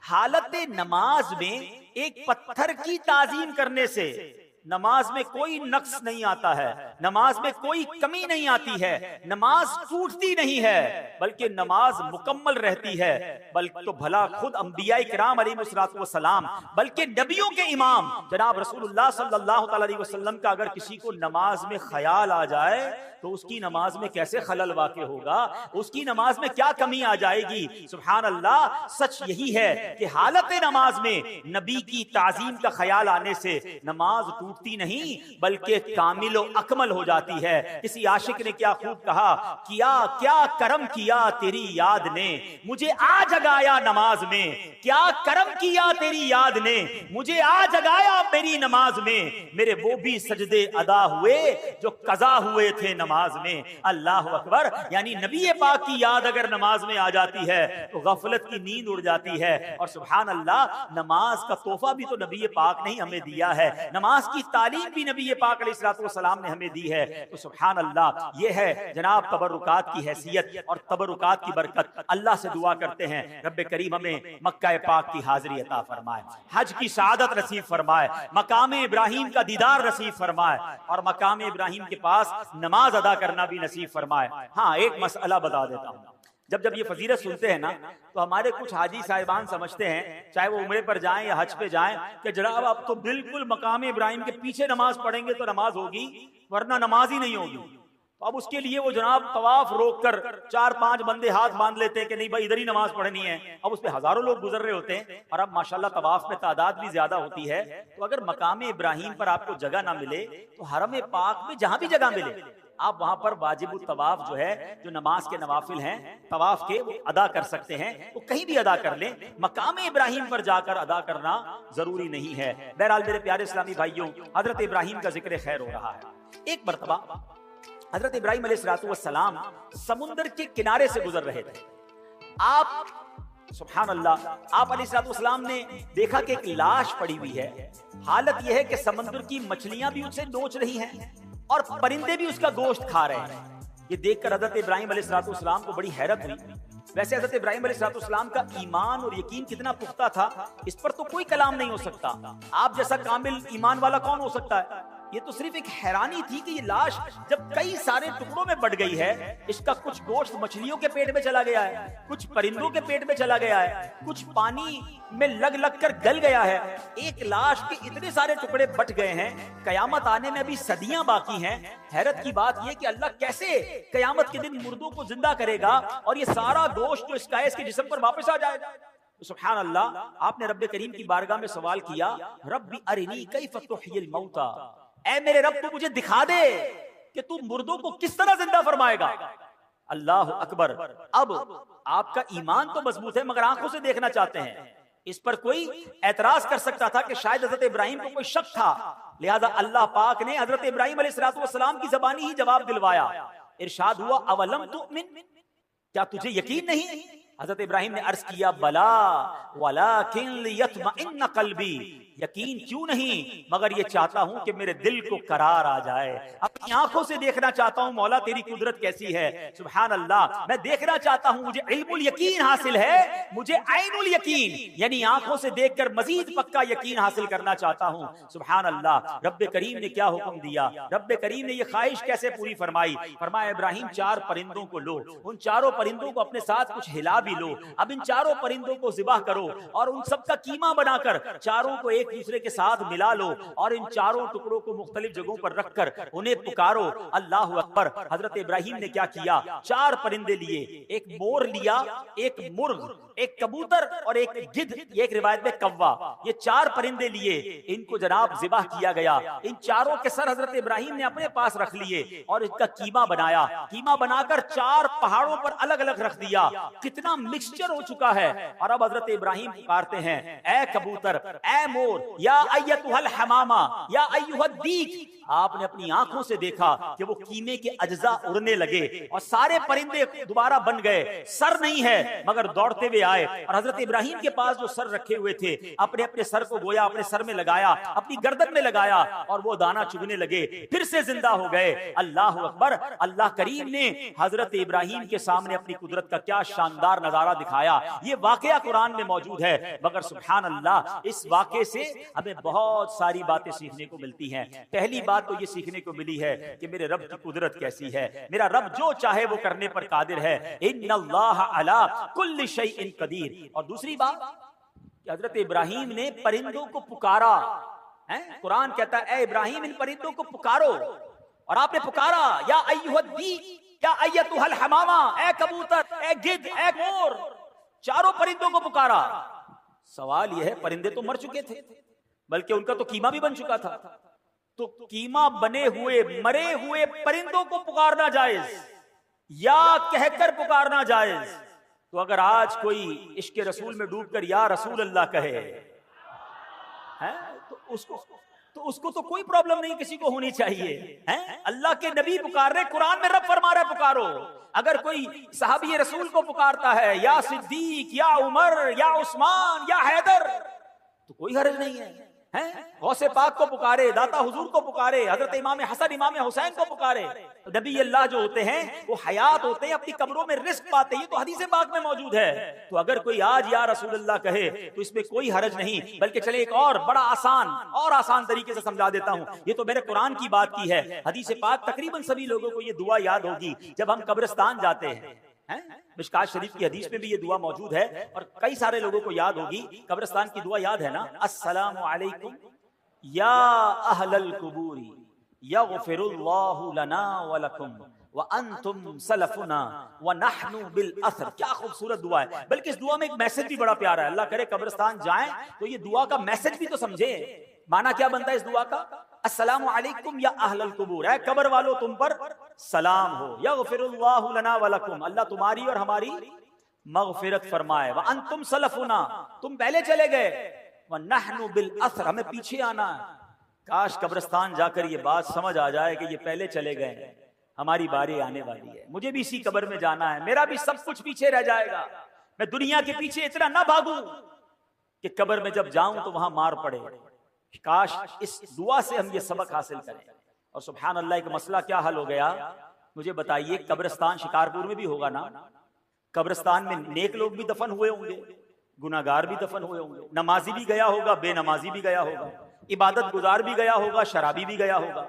हालत नमाज में एक पत्थर की ताजीम करने से नमाज में कोई नक्स नहीं आता है, नमाज में कोई कमी नहीं आती है, नमाज टूटती नहीं है, बल्कि नमाज मुकम्मल रहती है। बल्कि तो भला खुद अंबिया इकराम अलैहिस्सलाम, बल्कि नबियों के इमाम जनाब रसूलुल्लाह सल्लल्लाहु अलैहि वसल्लम का अगर किसी को नमाज में ख्याल आ जाए तो उसकी नमाज में कैसे खलल वाक़ होगा, उसकी नमाज में क्या कमी आ जाएगी। सुभान अल्लाह, सच यही है कि हालत नमाज में नबी की ताजीम का ख्याल आने से नमाज टूटती नहीं, बल्कि कामिल और अकमल हो जाती है। किसी आशिक ने क्या खूब कहा, किया क्या करम किया तेरी याद ने, मुझे आ जगाया नमाज में, क्या करम किया तेरी याद ने, मुझे आ जगाया मेरी नमाज में, मेरे वो भी सजदे अदा हुए जो कज़ा हुए थे नमाज में। अल्लाह अकबर, यानी नबी पाक की याद अगर नमाज में आ जाती है तो गफलत की नींद उड़ जाती है। और सुभान अल्लाह, नमाज का तोहफा भी तो नबी पाक ने हमें दिया है। नमाज की तालीम भी नबी पाक अलैहिस्सलाम ने हमें दी है। तो सुभान अल्लाह, ये है जनाब तबरुकात की हैसियत और तबरुकात की बरकत। अल्लाह से दुआ करते हैं रब्बे करीम हमें मक्का पाक की हाजिरी अता फरमाए, हज की शहादत नसीब फरमाए, मकाम इब्राहिम का दीदार नसीब फरमाए और मकाम इब्राहिम के पास नमाज अदा करना भी नसीब फरमाए। हाँ, एक मसला बता देता हूँ, जब जब ये फजीलत सुनते हैं ना तो हमारे कुछ हाजी साहिबान समझते हैं, चाहे वो उम्रे पर जाएं या हज पे जाएं, कि जनाब आप तो बिल्कुल मकाम इब्राहिम के पीछे नमाज पढ़ेंगे तो नमाज होगी, वरना नमाज ही नहीं होगी। तो अब उसके लिए वो जनाब तवाफ रोक कर 4-5 बंदे हाथ बांध लेते हैं कि नहीं भाई इधर ही नमाज पढ़नी है। अब उस पर हजारों लोग गुजर रहे होते हैं और अब माशाल्लाह तवाफ में तादाद भी ज्यादा होती है। तो अगर मकाम इब्राहिम पर आपको जगह ना मिले तो हरम पाक में जहां भी जगह मिले आप वहां पर वाजिब तवाफ जो है, जो नमाज के नवाफिल हैं तवाफ के, वो अदा कर सकते हैं। वो कहीं भी अदा कर लें, मकाम इब्राहिम पर जाकर अदा करना जरूरी नहीं है। बहरहाल मेरे प्यारे इस्लामी भाइयों, हजरत इब्राहिम का जिक्र खैर हो रहा है। एक मरतबा हजरत इब्राहिम अलैहिस्सलाम समुद्र के किनारे से गुजर रहे थे। आप सुभान अल्लाह, आप अलैहिस्सलाम ने देखा कि एक लाश पड़ी हुई है। हालत यह है कि समुद्र की मछलियां भी उससे नोच रही हैं और परिंदे भी उसका गोश्त खा रहे हैं। ये देखकर हजरत इब्राहिम अलैहिस्सलाम को बड़ी हैरत हुई। वैसे हजरत इब्राहिम अलैहिस्सलाम का ईमान और यकीन कितना पुख्ता था, इस पर तो कोई कलाम नहीं हो सकता। आप जैसा कामिल ईमान वाला कौन हो सकता है? ये तो सिर्फ एक हैरानी थी कि ये लाश जब कई सारे टुकड़ों में बढ़ गई है, इसका कुछ गोश्त मछलियों के पेट में चला गया है, कुछ परिंदों के पेट में चला गया है, कुछ पानी में लग लग कर गल गया है। एक लाश के इतने सारे टुकड़े बट गए हैं, कयामत आने में अभी सदियां बाकी हैं। हैरत की बात यह कि अल्लाह कैसे कयामत के दिन मुर्दों को जिंदा करेगा और ये सारा गोश्त जो इसके जिस्म पर वापस आ जाएगा। सुभान अल्लाह, आपने रब्बे करीम की बारगाह में सवाल किया, रब्बी अरिनी कैफ तुह्यिल मौता, ऐ मेरे रब तू मुझे दिखा दे कि तू मुर्दों को किस तरह जिंदा फरमाएगा। अल्लाह अकबर। अब आपका ईमान तो मजबूत है मगर आंखों से देखना चाहते हैं। इस पर कोई एतराज कर सकता था कि शायद हजरत इब्राहिम को कोई शक था, लिहाजा अल्लाह पाक ने हजरत इब्राहिम अलैहिस्सलाम की जबानी ही जवाब दिलवाया। इरशाद हुआ, अवलम तुमिन, क्या तुझे यकीन नहीं? हजरत इब्राहिम ने अर्ज किया, बला वलाकिन लियत्मइन्न कल्बी, यकीन क्यों नहीं मगर ये चाहता हूं कि मेरे दिल को करार आ जाए। अपनी आंखों से देखना चाहता हूं मौला तेरी कुदरत कैसी है। सुभान अल्लाह, मैं देखना चाहता हूं, मुझे इल्मुल यकीन हासिल है, मुझे ऐनुल यकीन यानी आंखों से देखकर मजीद पक्का यकीन हासिल करना चाहता हूं। सुभान अल्लाह, रब्बे करीम ने क्या हुक्म दिया, रब्बे करीम ने ये ख्वाहिश कैसे पूरी फरमाई। फरमाया, इब्राहिम 4 परिंदों को लो, उन चारों परिंदों को अपने साथ कुछ हिला भी लो। अब इन चारों परिंदों को ज़िबाह करो और उन सबका कीमा बनाकर चारों को एक दूसरे के साथ मिला लो और इन चारों टुकड़ों को मुख्तलिफ जगहों पर रखकर उन्हें पुकारो, अल्लाहु अकबर। हजरत इब्राहिम ने क्या किया, 4 परिंदे लिए, एक मोर लिया, एक मुर्ग, एक कबूतर और एक गिद्ध, एक रिवायत में कव्वा, ये 4 परिंदे लिए, इनको जनाब ज़िबाह किया गया। इन चारों के सर हजरत इब्राहिम ने अपने पास रख लिए और इसका कीमा बनाया। कीमा बनाकर 4 पहाड़ों पर अलग अलग रख दिया। कितना मिक्सचर हो चुका है। और अब हजरत इब्राहिम पुकारते हैं, ए कबूतर, ए मोर, या अय्यतुहल हमामा, या अय्युहद्दीक। आपने अपनी आंखों से देखा कि वो कीमे के अज्जा उड़ने लगे और सारे परिंदे दोबारा बन गए। सर नहीं है मगर दौड़ते हुए आए और हजरत इब्राहिम के पास जो सर रखे हुए थे, अपने अपने सर को गोया अपने सर में लगाया, अपनी गर्दन में लगाया और वो दाना चुगने लगे, फिर से जिंदा हो गए। अल्लाह अकबर। अल्लाह करीम ने हजरत इब्राहिम के सामने अपनी कुदरत का क्या शानदार नजारा दिखाया। ये वाकया कुरान में मौजूद है मगर सुभान अल्लाह, इस वाकये से हमें बहुत सारी बातें सीखने को मिलती हैं। पहली बात तो ये सीखने को मिली है कि मेरे रब की कुदरत कैसी है। मेरा रब जो चाहे वो करने पर कादिर है। इन्नल्लाह अला कुल्लि शैइन कदीर। और दूसरी बात कि हजरत इब्राहिम ने परिंदों को पुकारा है। कुरान कहता है, ए इब्राहिम इन परिंदों को पुकारो, और आपने पुकारा, या अय्युहद्दी, या अय्यतुहल हमामा, ए कबूतर, ए गिद्ध, ए मोर, चारों परिंदों को पुकारा। सवाल यह है, परिंदे तो मर चुके थे, बल्कि उनका तो कीमा भी बन चुका था। तो कीमा बने हुए मरे हुए परिंदों को पुकारना जायज या कहकर पुकारना जायज? तो अगर आज कोई इश्क रसूल में डूबकर या रसूल अल्लाह कहे है तो उसको तो कोई प्रॉब्लम नहीं किसी को होनी चाहिए है। अल्लाह के नबी पुकार रहे, कुरान में रब फरमा रहा है पुकारो। अगर कोई सहाबी रसूल को पुकारता है, या सिद्दीक, या उमर, या उस्मान, या हैदर, तो कोई हर्ज नहीं है। हैं, गौसे पाक को पुकारे, दाता हुजूर को पुकारे, हजरत इमाम हसन इमाम हुसैन को पुकारे। तो नबी अल्लाह जो होते हैं वो हयात होते हैं, अपनी कब्रों में रिस्क पाते हैं, ये तो हदीस पाक में मौजूद है। तो अगर कोई आज या रसूल अल्लाह कहे तो इसमें कोई हरज नहीं, बल्कि चले एक और बड़ा आसान तरीके से समझा देता हूं। ये तो मेरे कुरान की बात की है, हदीस पाक तकरीबन सभी लोगों को ये दुआ याद होगी जब हम कब्रिस्तान जाते हैं। मिशकात शरीफ की हदीस में भी ये दुआ मौजूद है और कई सारे लोगों को याद होगी। कब्रिस्तान की दुआ याद है ना, अस्सलामु अलैकुम या अहलल कुबूरी यगफिरुल्लाहु लना व लकुम व अंतुम सलफुना व नहनु बिल असर। क्या खूबसूरत दुआ है, बल्कि इस दुआ में एक मैसेज भी बड़ा प्यारा है। अल्लाह करे कब्रिस्तान जाएं तो ये दुआ का मैसेज भी तो समझे। माना क्या बनता है इस दुआ का, अस्सलामु अलैकुम या अहलल कुबूर, है कब्र वालों तुम पर सलाम हो, यगफिरुल्लाहु लना व लकुम, अल्लाह तुम्हारी और हमारी मगफिरत फरमाए, व अंतुम सलफुना, तुम पहले चले गए, व नहनु बिल असर, हमें पीछे आना है। काश कब्रिस्तान जाकर ये बात समझ आ जाए कि ये पहले चले गए, हमारी बारी आने वाली है, मुझे भी इसी कब्र में जाना है, मेरा भी सब कुछ पीछे रह जाएगा। मैं दुनिया के पीछे इतना ना भागूं कि कब्र में जब जाऊं तो वहां मार पड़े। काश इस दुआ से हम ये सबक हासिल करें। और सुभान अल्लाह, एक मसला क्या हल हो गया, मुझे बताइए, कब्रिस्तान शिकारपुर में भी होगा ना, कब्रिस्तान में नेक लोग भी दफन हुए होंगे, गुनाहगार भी दफन हुए होंगे, नमाजी भी गया होगा, बेनमाजी भी गया होगा, इबादत गुजार भी गया होगा, शराबी भी गया होगा।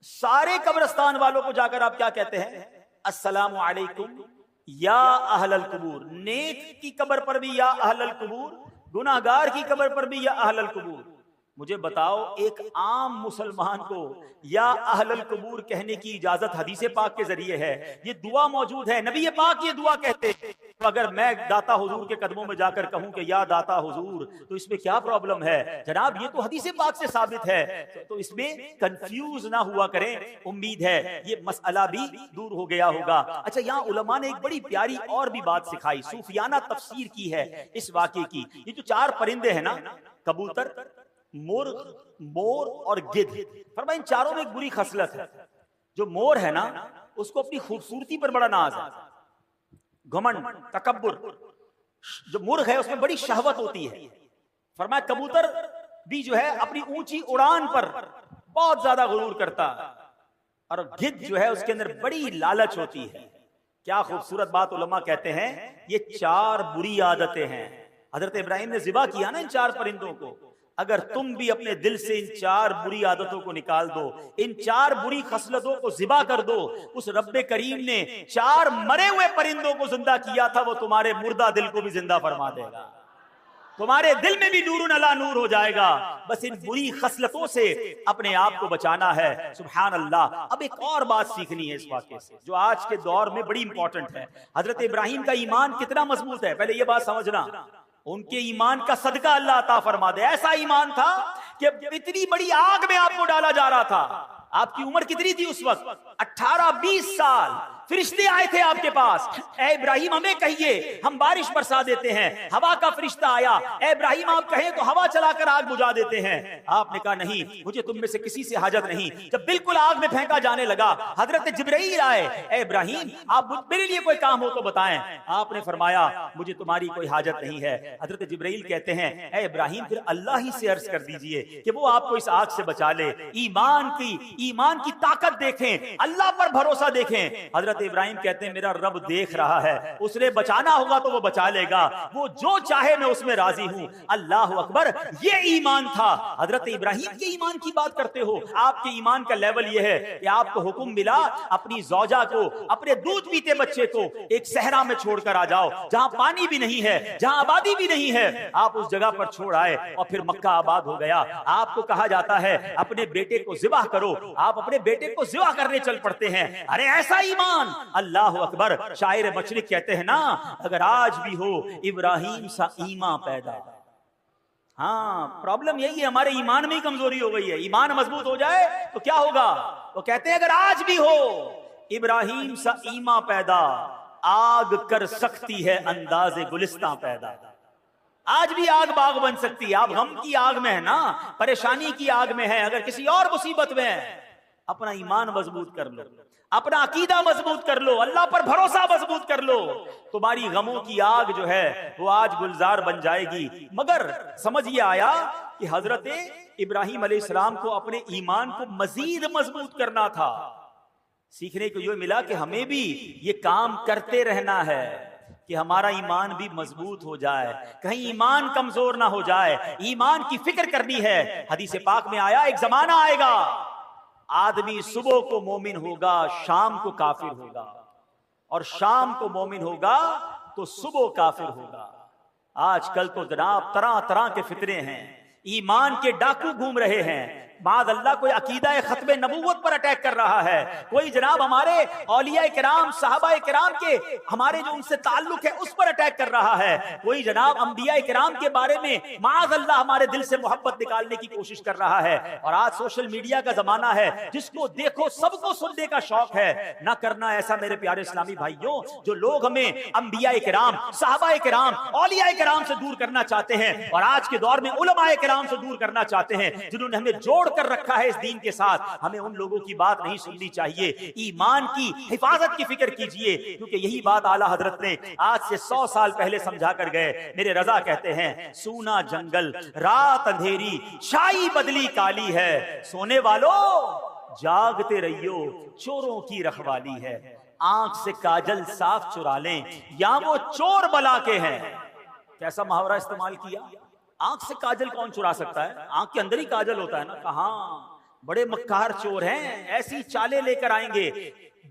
सारे कब्रिस्तान वालों को जाकर आप क्या कहते हैं, अस्सलामु अलैकुम या अहलल कुबूर, नेक की कब्र पर भी या अहलल कुबूर, गुनाहगार की कब्र पर भी या अहलल कुबूर। मुझे बताओ, एक आम मुसलमान को या अहलल कुबूर कहने की इजाजत हदीस पाक के जरिए है, ये दुआ मौजूद है, नबी पाक ये दुआ कहते हैं। तो अगर मैं दाता हुजूर के कदमों में जाकर कहूं कि या दाता हुजूर, तो इसमें क्या प्रॉब्लम है जनाब, ये तो हदीस पाक से साबित है। तो इसमें कंफ्यूज ना हुआ करें, उम्मीद है ये मसला भी दूर हो गया होगा। अच्छा, यहाँ उलमा ने एक बड़ी प्यारी और भी बात सिखाई, सूफियाना तफसीर की है इस वाक़े की। ये जो चार परिंदे हैं ना, कबूतर, मोर, और गिद्ध, फरमाया इन चारों में एक बुरी खसलत है। जो मोर है ना, उसको अपनी खूबसूरती पर बड़ा नाज है, घमंड, तकब्बुर। जो मुर्ग है उसमें बड़ी शहवत होती है। फरमाया कबूतर भी जो है अपनी ऊंची उड़ान पर बहुत ज्यादा गुरूर करता है, और गिद्ध जो है उसके अंदर बड़ी लालच होती है। क्या खूबसूरत बात उलमा कहते हैं, ये चार बुरी आदतें हैं। हजरत इब्राहिम ने ज़िबा किया ना इन चार परिंदों को, अगर तुम भी अपने दिल से इन चार बुरी आदतों को निकाल दो, इन चार बुरी खसलतों को ज़िबा कर दो, उस रब्बे करीम ने चार मरे हुए परिंदों को जिंदा किया था, वो तुम्हारे मुर्दा दिल को भी जिंदा फरमा देगा, तुम्हारे दिल में भी नूरुन अला नूर हो जाएगा। बस इन बुरी खसलतों से अपने आप को बचाना है। सुभान अल्लाह। अब एक और बात सीखनी है इस वाक़े से, जो आज के दौर में बड़ी इंपॉर्टेंट है। हजरत इब्राहिम का ईमान कितना मजबूत है, पहले ये बात समझना। उनके ईमान का सदका अल्लाह अता फरमा दे। ऐसा ईमान था कि इतनी बड़ी आग में आपको डाला जा रहा था। आपकी उम्र कितनी थी उस वक्त? 18-20 साल। फरिश्ते आए थे आपके पास, ए इब्राहिम हमें कहिए हम बारिश बरसा देते हैं। हवा का फरिश्ता आया, ए इब्राहिम आप कहें तो हवा चलाकर आग बुझा देते हैं। आपने कहा नहीं, मुझे तुम में से किसी से हाजत नहीं। जब बिल्कुल आग में फेंका जाने लगा, हजरत जिब्राइल आए, ए इब्राहिम आप मेरे लिए कोई काम हो तो बताएं। आपने फरमाया मुझे तुम्हारी कोई हाजत नहीं है। हजरत जिब्राइल कहते हैं, ए इब्राहिम फिर अल्लाह ही से अर्ज कर दीजिए कि वो आपको इस आग से बचा ले। ईमान की ताकत देखें, अल्लाह पर भरोसा देखें। हजरत इब्राहिम कहते हैं मेरा रब देख रहा है, उसने बचाना होगा तो वो बचा लेगा, वो जो चाहे मैं उसमें राजी हूं। अल्लाह अकबर। ये ईमान था। हजरत इब्राहिम के ईमान की बात करते हो, आपके ईमान का लेवल ये है कि आपको हुक्म मिला अपनी जौजा को, अपने दूध पीते बच्चे को एक सहरा में छोड़कर आ जाओ, जहां पानी भी नहीं है, जहां आबादी भी नहीं है। आप उस जगह पर छोड़ आए और फिर मक्का आबाद हो गया। आपको कहा जाता है अपने बेटे को ज़िबाह करो, आप अपने बेटे को ज़िबाह करने चल पड़ते हैं। अरे ऐसा ईमान! अल्लाह अकबर। शायर मशरिक कहते हैं ना, अगर आज भी हो इब्राहिम सा ईमान पैदा। हाँ, प्रॉब्लम यही है, हमारे ईमान में ही कमजोरी हो गई है। ईमान मजबूत हो जाए तो क्या होगा? वो कहते हैं अगर आज भी हो इब्राहिम सा ईमान पैदा, आग कर सकती है अंदाज़े गुलिस्तां पैदा। आज भी आग बाग बन सकती है। आप गम की आग में है ना, परेशानी की आग में है, अगर किसी और मुसीबत में है अपना ईमान मजबूत कर लो, अपना अकीदा मजबूत कर लो, अल्लाह पर भरोसा मजबूत कर लो। तुम्हारी गमों की आग जो है वो आज गुलजार बन जाएगी। मगर समझ ये आया कि हजरत इब्राहिम अलैहिस्सलाम को अपने ईमान को मजीद मजबूत करना था। सीखने को ये मिला कि हमें भी ये काम करते रहना है कि हमारा ईमान भी मजबूत हो जाए, कहीं ईमान कमजोर ना हो जाए। ईमान की फिक्र करनी है। हदीस पाक में आया एक जमाना आएगा, आदमी सुबह को मोमिन होगा, शाम को काफिर होगा, और शाम को मोमिन होगा तो सुबह काफिर होगा। आजकल तो जनाब तरह तरह के फितरे हैं, ईमान के डाकू घूम रहे हैं। बाद अल्लाह कोई अकीदा खत्मे नबूवत पर अटैक कर रहा है, कोई जनाब हमारे औलिया किराम साहबा किराम के हमारे जो उनसे ताल्लुक है उस पर अटैक कर रहा है, कोई जनाब अंबिया किराम के बारे में माज़ अल्लाह हमारे दिल से मोहब्बत निकालने की कोशिश कर रहा है। और आज सोशल मीडिया का जमाना है, जिसको देखो सबको सुनने का शौक है। ना करना ऐसा मेरे प्यारे इस्लामी भाइयों, जो लोग हमें अंबिया किराम साहबा किराम औलिया किराम से दूर करना चाहते हैं, और आज के दौर में उलमा किराम से दूर करना चाहते हैं, जिन्होंने हमें जोड़ कर रखा है इस दीन के साथ। हमें उन लोगों की बात नहीं सुननी चाहिए। ईमान की हिफाजत की फिक्र कीजिए, क्योंकि यही बात आला हजरत ने आज से 100 साल पहले समझा कर गए। मेरे रजा कहते हैं, सूना जंगल रात अंधेरी शाही बदली काली है, सोने वालों जागते रहियो चोरों की रखवाली है। आंख से काजल साफ चुरा लें या वो चोर बला के हैं। कैसा मुहावरा इस्तेमाल किया, आंख से काजल कौन चुरा सकता है? आंख के अंदर ही काजल होता है ना। कहां बड़े मक्कार चोर हैं, ऐसी चालें लेकर आएंगे,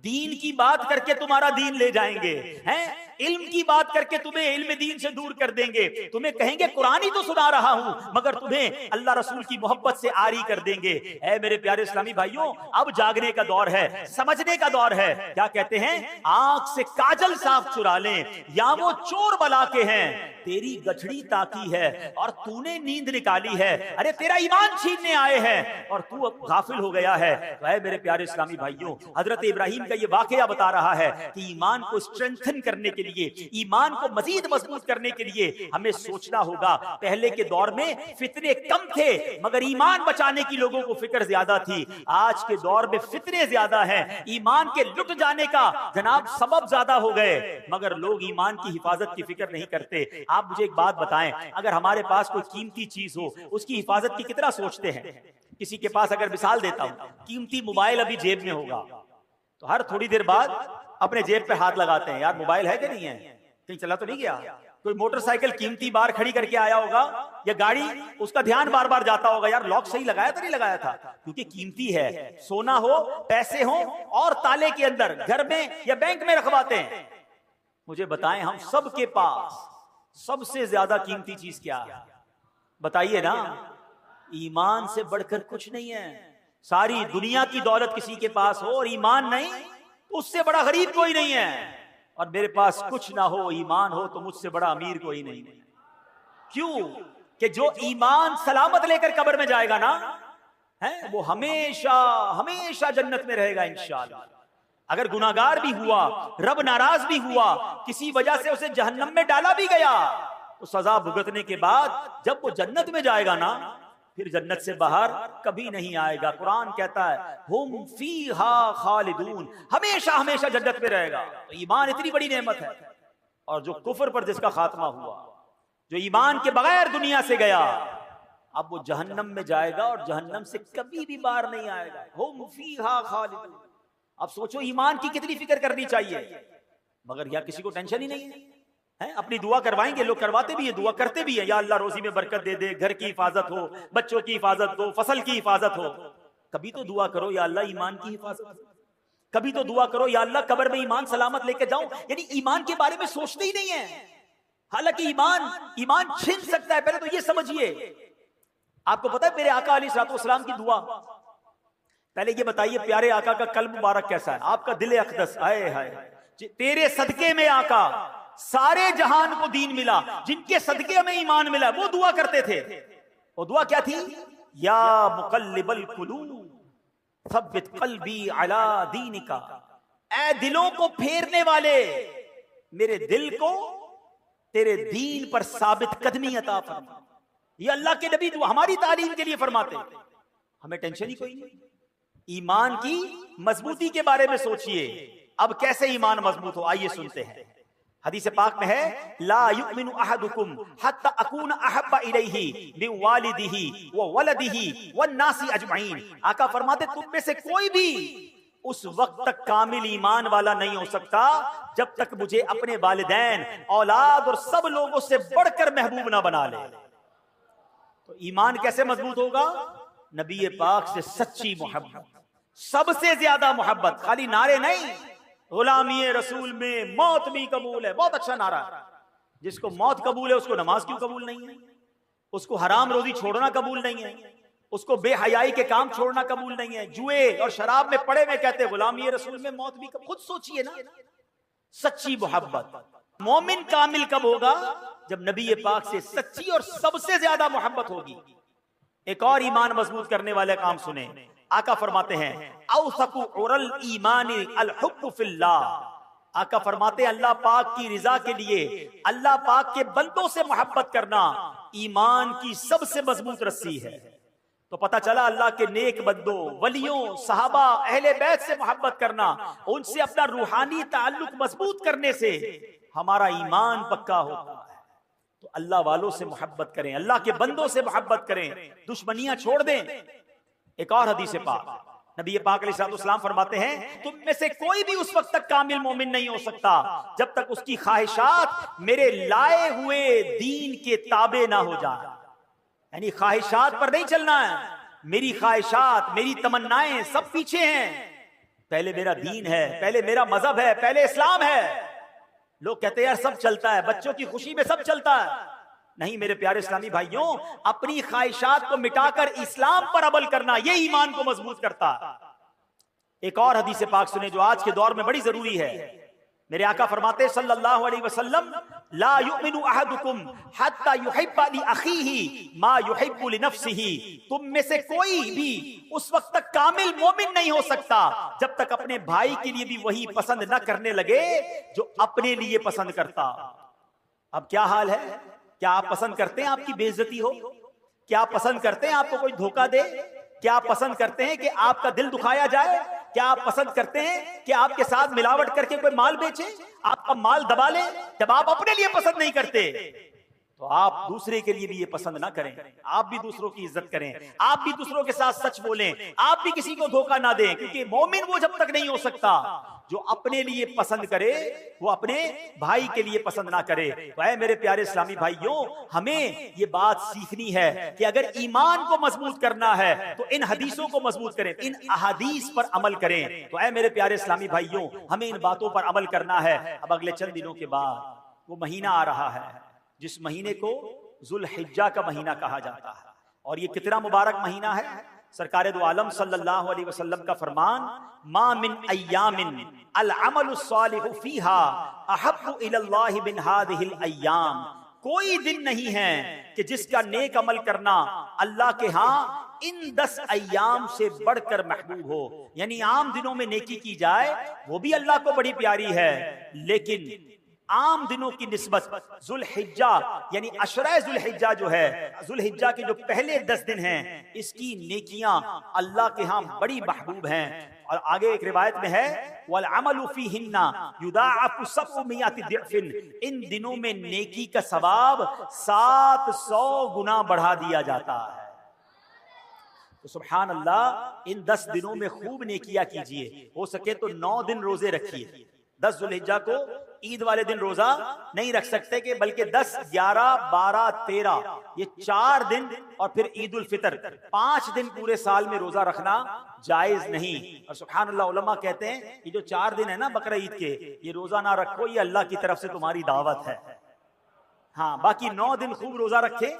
दीन की बात करके तुम्हारा दीन ले जाएंगे, हैं इल्म की बात करके तुम्हें इल्म दीन से दूर कर देंगे। तुम्हें कहेंगे कुरान ही तो सुना रहा हूं, मगर तुम्हें अल्लाह रसूल की मोहब्बत से आरी कर देंगे। ऐ मेरे प्यारे इस्लामी भाइयों, अब जागने का दौर है, समझने का दौर है। क्या कहते हैं, आंख से काजल साफ चुरा लें या वो चोर बला के हैं। तेरी गठड़ी ताकी है और तूने नींद निकाली है। अरे तेरा ईमान छीनने आए हैं और तू अब गाफिल हो गया है। तो ऐ मेरे प्यारे इस्लामी भाइयों, हजरत इब्राहिम का ये वाकया बता रहा है कि ईमान को स्ट्रेंथन करने के लिए, ईमान को मजीद मजबूत करने के लिए हमें सोचना होगा। पहले के दौर में फितने कम थे, मगर ईमान बचाने की लोगों को फिक्र ज्यादा थी। आज के दौर में फितने ज्यादा हैं, ईमान के लुट जाने का जनाब सबब ज्यादा हो गए, मगर लोग ईमान की हिफाजत की फिक्र नहीं करते। आप मुझे एक बात बताएं, अगर हमारे पास कोई कीमती चीज हो, उसकी हिफाजत की कितना सोचते हैं? किसी के पास अगर मिसाल देता हूं, कीमती मोबाइल अभी जेब में होगा, तो हर थोड़ी देर बाद अपने जेब पे हाथ लगाते हैं, यार मोबाइल है कि नहीं है, कहीं चला तो नहीं गया। कोई मोटरसाइकिल कीमती बार खड़ी करके आया होगा या गाड़ी, उसका ध्यान बार बार जाता होगा, यार लॉक सही लगाया तो नहीं लगाया था, क्योंकि कीमती है। सोना हो, पैसे हो और ताले के अंदर घर में या बैंक में रखवाते हैं। मुझे बताएं, हम सबके पास सबसे ज्यादा कीमती चीज क्या है? बताइए ना। ईमान से बढ़कर कुछ नहीं है। सारी दुनिया की दौलत किसी के पास हो और ईमान नहीं, तो उससे बड़ा गरीब कोई नहीं है। और मेरे पास कुछ ना हो, ईमान हो, तो मुझसे बड़ा अमीर कोई नहीं। क्यों? कि जो ईमान सलामत लेकर कब्र में जाएगा ना, है वो हमेशा हमेशा जन्नत में रहेगा इंशाअल्लाह। अगर गुनाहगार भी हुआ, रब नाराज भी हुआ, किसी वजह से उसे जहन्नम में डाला भी गया, तो सजा भुगतने के बाद जब वो जन्नत में जाएगा ना, फिर जन्नत से बाहर कभी नहीं आएगा। कुरान कहता है, हुम फीहा खालिदून, हमेशा हमेशा जन्नत में रहेगा। तो ईमान इतनी बड़ी नेमत है। और जो कुफर पर जिसका खात्मा हुआ, जो ईमान के बगैर दुनिया से गया, अब वो जहन्नम में जाएगा और जहन्नम से कभी भी बाहर नहीं आएगा। हुम फीहा खालिदून। अब सोचो ईमान की कितनी फिक्र करनी चाहिए, मगर यार किसी को टेंशन ही नहीं है। अपनी दुआ करवाएंगे, लोग करवाते भी है, दुआ करते भी है, या अल्लाह रोजी में बरकत दे दे, घर की हिफाजत हो, बच्चों की हिफाजत हो, फसल की हिफाजत हो। कभी तो दुआ करो या अल्लाह ईमान की हिफाजत हो। कभी तो दुआ करो या अल्लाह कब्र में ईमान सलामत लेके जाऊं। यानी ईमान के बारे में सोचते ही नहीं है। हालांकि ईमान छिन सकता है। पहले तो ये समझिए, आपको पता है मेरे आका अलैहिस्सलाम की दुआ, पहले ये बताइए प्यारे आका का कल्ब मुबारक कैसा है, आपका दिल अक़दस, आए हाय, तेरे सदके में आका सारे जहान को दीन मिला, जिनके सदके में ईमान मिला, वो दुआ करते थे। वो दुआ क्या थी? या मुक़ल्लिबल क़ुलूब सब्बित क़ल्बी अला दीनिका, ऐ दिलों को फेरने वाले, मेरे दिल को तेरे दीन पर साबित कदमी अता फरमा। ये अल्लाह के नबी दुआ हमारी तालीम के लिए फरमाते। हमें टेंशन ही कोई नहीं। ईमान की मजबूती के बारे में सोचिए। अब कैसे ईमान मजबूत हो, आइए सुनते हैं। हदीस पाक में है, ला युमिनु अहदुकुम हत्ता अकूना अहब्बा इलैहि मिन वालिदिही व वलदिही वन नासी अजमईन। आका फरमाते तुम में से कोई भी उस वक्त तक कामिल ईमान वाला नहीं हो सकता जब तक मुझे अपने वालिदैन, औलाद और सब लोगों से बढ़कर महबूब ना बना ले। तो ईमान कैसे मजबूत होगा? नबी पाक से सच्ची मोहब्बत, सबसे ज्यादा मोहब्बत। खाली नारे नहीं, गुलामी रसूल में मौत भी कबूल है, बहुत अच्छा नारा है। जिसको मौत कबूल है उसको नमाज क्यों कबूल नहीं है? उसको हराम रोजी छोड़ना कबूल नहीं है, उसको बेहयाई के काम छोड़ना कबूल नहीं है, जुए और शराब में पड़े में कहते गुलामी रसूल में मौत भी कबूल। खुद सोचिए ना, सच्ची मोहब्बत। मोमिन कामिल कब होगा? जब नबी पाक से सच्ची और सबसे ज्यादा मोहब्बत होगी। एक और ईमान मजबूत करने वाले काम सुने। आका फरमाते हैं, औसकु उरल ईमानी अल हुब्बु फिल्लाह। आका फरमाते हैं, अल्लाह पाक की रिजा के लिए अल्लाह पाक के बंदों से मोहब्बत करना ईमान की सबसे मजबूत रस्सी है। तो पता चला अल्लाह के नेक बंदों, वलियों, सहाबा, अहले बैत से मोहब्बत करना, उनसे अपना रूहानी ताल्लुक मजबूत करने से हमारा ईमान पक्का होता है। तो अल्लाह वालों से मोहब्बत करें, अल्लाह के बंदों से मोहब्बत करें, दुश्मनियां छोड़ दें। एक और हदीस पाक, नबी पाक अलैहिस्सलाम फरमाते हैं, तुम में से कोई भी उस वक्त तक कामिल मोमिन नहीं हो सकता जब तक उसकी ख्वाहिशात मेरे लाए हुए दीन के ताबे ना हो जाए। यानी ख्वाहिशात पर नहीं चलना है। मेरी ख्वाहिशात, मेरी तमन्नाएं सब पीछे हैं। पहले मेरा दीन है, पहले मेरा मजहब है, पहले इस्लाम है। लोग कहते हैं यार सब चलता है, बच्चों की खुशी में सब चलता है। नहीं मेरे प्यारे इस्लामी भाइयों, अपनी ख्वाहिशात को मिटाकर इस्लाम पर अमल करना, ये ईमान को मजबूत करता है। एक और हदीस पाक सुने जो आज के दौर में बड़ी जरूरी है। मेरे आका फरमाते सल्लल्लाहु अलैहि वसल्लम, ला युमिनु अहदुकुम हत्ता युहिब्बा लि अखीही मा युहिब्बु लिनफ्सिही। तुम में से कोई भी उस वक्त तक कामिल मोमिन नहीं हो सकता जब तक अपने भाई के लिए भी वही पसंद न करने लगे जो अपने लिए पसंद करता। अब क्या हाल है? क्या आप पसंद करते हैं आपकी बेइज्जती हो? क्या आप पसंद करते हैं आपको कोई धोखा दे? क्या आप पसंद करते हैं कि आपका दिल दुखाया जाए? क्या आप पसंद करते हैं कि आपके साथ मिलावट करके कोई माल बेचे, आपका माल दबा ले? जब आप अपने लिए पसंद नहीं करते तो आप दूसरे के लिए भी ये पसंद ना करें। आप भी दूसरों की इज्जत करें, आप भी दूसरों के साथ सच बोलें, आप भी किसी को धोखा ना दें। क्योंकि मोमिन वो जब तक नहीं हो सकता जो अपने लिए पसंद करे, वो अपने भाई के लिए पसंद ना करे। तो ऐ मेरे प्यारे इस्लामी भाइयों, हमें ये बात सीखनी है कि अगर ईमान को मजबूत करना है तो इन हदीसों को मजबूत करें, इन अहादीस पर अमल करें। तो ऐ मेरे प्यारे इस्लामी भाइयों, हमें इन बातों पर अमल करना है। अब अगले चंद दिनों के बाद वो महीना आ रहा है जिस महीने को जुल्हिज्जा का महीना कहा जाता है। और ये कितना मुबारक महीना है। सरकार दो आलम सल्लल्लाहु अलैहि वसल्लम का फरमान, मा मिन अय्यामिन अल अमलु सालिहु फीहा अहब्बु इलल्लाहि मिन हादिहिल अय्याम। कोई दिन नहीं है कि जिसका नेक अमल करना अल्लाह के यहाँ इन 10 अय्याम से बढ़कर महबूब हो। यानी आम दिनों में नेकी की जाए वो भी अल्लाह को बड़ी प्यारी है, लेकिन आम दिनों की निस्बत जुल्हिज्जा यानी अशरा जुल्हिज्जा जो है, जुल्हिज्जा के जो पहले 10 दिन हैं, इसकी नेकियां अल्लाह के यहाँ बड़ी महबूब हैं। और आगे एक रिवायत में है, वल अमलु फीहिन्ना युदाअफु सबउ मियाति दिअफिन। इन दिनों में नेकी का सवाब 700 गुना बढ़ा दिया जाता है। तो सुभान अल्लाह, इन 10 दिनों में खूब नेकियां कीजिए। हो सके तो 9 दिन रोजे रखिए। 10 जुल्हिज्जा को ईद वाले दिन रोजा नहीं रख सकते कि बल्कि 10, 11, 12, 13 ये 4 दिन और फिर ईद उल फितर 5 दिन पूरे साल में रोजा रखना जायज नहीं। और सुभान अल्लाह, उलमा कहते हैं ये जो 4 दिन है ना बकरा ईद के, ये रोजा ना रखो, ये अल्लाह की तरफ से तुम्हारी दावत है। हाँ, बाकी 9 दिन खूब रोजा रखे,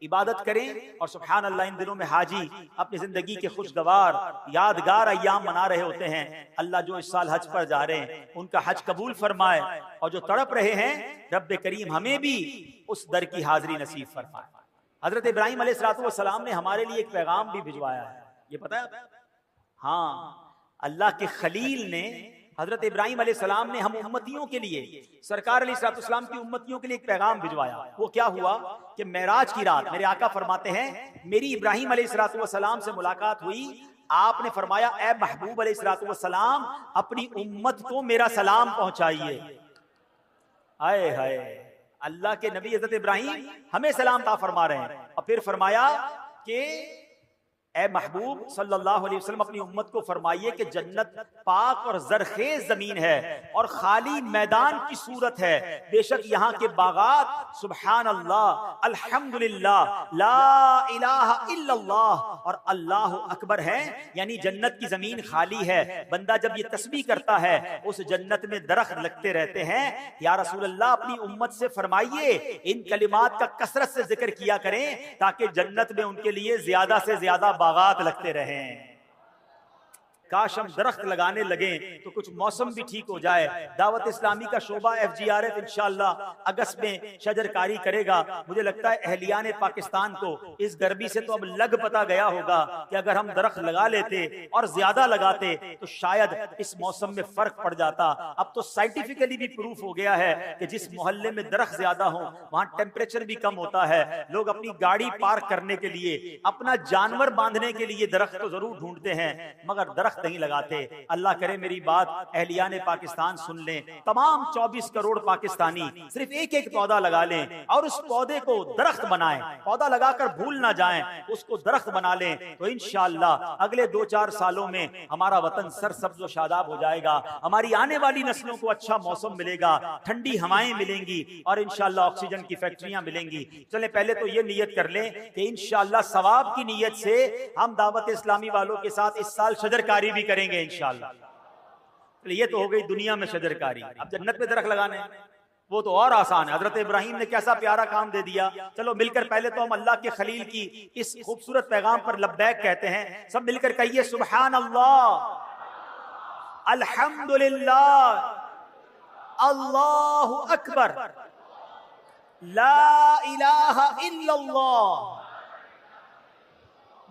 इबादत करें। और सुभान अल्लाह, इन दिनों में हाजी अपनी जिंदगी के खुशगवार यादगार अय्याम मना रहे होते हैं। अल्लाह जो इस साल हज पर जा रहे हैं उनका हज कबूल फरमाए, और जो तड़प रहे हैं रब्बे करीम हमें भी उस दर की हाजिरी नसीब फरमाए। हजरत इब्राहिम अलैहिस्सलाम ने हमारे लिए एक पैगाम भी भिजवाया है, ये पता है? हाँ, अल्लाह के खलील ने, हजरत इब्राहिम अलैहिस्सलाम ने हम उम्मतियों के लिए, सरकार अलैहिस्सलाम की उम्मतियों के लिए एक पैगाम भिजवाया। वो क्या हुआ कि मेराज की रात मेरे आका फरमाते हैं, मेरी इब्राहिम अलैहिस्सलाम से मुलाकात हुई। आपने फरमाया ए महबूब अलैहिस्सलाम अपनी उम्मत को मेरा सलाम पहुंचाइए। आए हाय, अल्लाह के नबी हज़रत इब्राहीम हमें सलाम ता फरमा रहे हैं। और फिर फरमाया कि ए महबूब सल्लल्लाहु अलैहि वसल्लम अपनी उम्मत को फरमाइए कि जन्नत पाक और जरखेज जमीन है और खाली मैदान की सूरत है। बेशक यहाँ के बागात सुभान अल्लाह, अल्हम्दुलिल्लाह, ला इलाहा इल्लल्लाह और अल्लाहु अकबर हैं। यानी जन्नत की जमीन खाली है। बंदा जब ये तस्बीह करता है उस जन्नत में दरख्त लगते रहते हैं। या रसूल अल्लाह अपनी उम्मत से फरमाइए इन कलिमात का कसरत से जिक्र किया करें ताकि जन्नत में उनके लिए ज्यादा से ज्यादा बागात लगते रहें। काश हम दरख्त लगाने लगे तो कुछ मौसम भी ठीक हो जाए। दावत इस्लामी का शोबा FGRF इंशाअल्लाह अगस्त में शजरकारी करेगा। मुझे लगता है अहलियान पाकिस्तान को इस गर्मी से तो अब लग पता गया होगा कि अगर हम दरख्त लगा लेते और ज्यादा लगाते तो शायद इस मौसम में फर्क पड़ जाता। अब तो साइंटिफिकली भी प्रूफ हो गया है कि जिस मोहल्ले में दरख्त ज्यादा हो वहां टेम्परेचर भी कम होता है। लोग अपनी गाड़ी पार्क करने के लिए, अपना जानवर बांधने के लिए दरख्त तो जरूर ढूंढते हैं मगर दरख्त नहीं लगाते। अल्लाह करे मेरी बात अहलियान पाकिस्तान सुन लें। तमाम 24 करोड़ पाकिस्तानी सिर्फ एक एक पौधा लगा लें और उस पौधे को दरख्त बनाएं। पौधा लगाकर भूल ना जाएं, उसको दरख्त बना लें तो इंशाअल्लाह अगले 2-4 सालों में हमारा वतन सरसब्ज व शादाब हो जाएगा। हमारी आने वाली नस्लों को अच्छा मौसम मिलेगा, ठंडी हवाएं मिलेंगी और इंशाअल्लाह ऑक्सीजन की फैक्ट्रियां मिलेंगी। चले पहले तो ये नियत कर लें कि इंशाअल्लाह सवाब की नियत से हम दावत इस्लामी वालों के साथ इस साल शजरकारी भी करेंगे इंशाअल्लाह। ये तो हो गई दुनिया में शजरकारी। अब जन्नत में दरख्त लगाने वो तो और आसान है। हजरत इब्राहीम ने कैसा प्यारा काम दे दिया। चलो मिलकर पहले तो हम अल्लाह के खलील की इस खूबसूरत पैगाम पर लब्बैक कहते हैं। सब मिलकर कहिए सुभान अल्लाह, अल्हम्दुलिल्लाह, अल्लाहु अकबर, ला इलाहा इल्लल्लाह,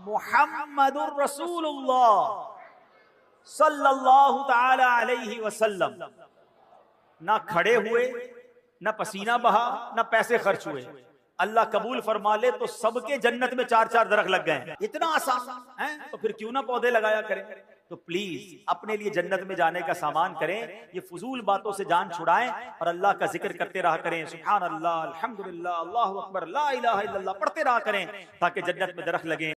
मुहम्मदुर रसूलुल्लाह सल्लल्लाहु ताला अलैहि वसल्लम। ना खड़े हुए, ना पसीना बहा, ना पैसे खर्च हुए। अल्लाह कबूल फरमा ले तो सबके जन्नत में 4-4 दरख्त लग गए। इतना आसान है तो फिर क्यों ना पौधे लगाया करें। तो प्लीज अपने लिए जन्नत में जाने का सामान करें। ये फजूल बातों से जान छुड़ाएं और अल्लाह का जिक्र करते रहा करें। सुभान अल्लाह, अल्हम्दुलिल्लाह, अल्लाहु अकबर, ला इलाहा इल्लल्लाह पढ़ते रहा करें ताकि जन्नत में दरख्त लगे।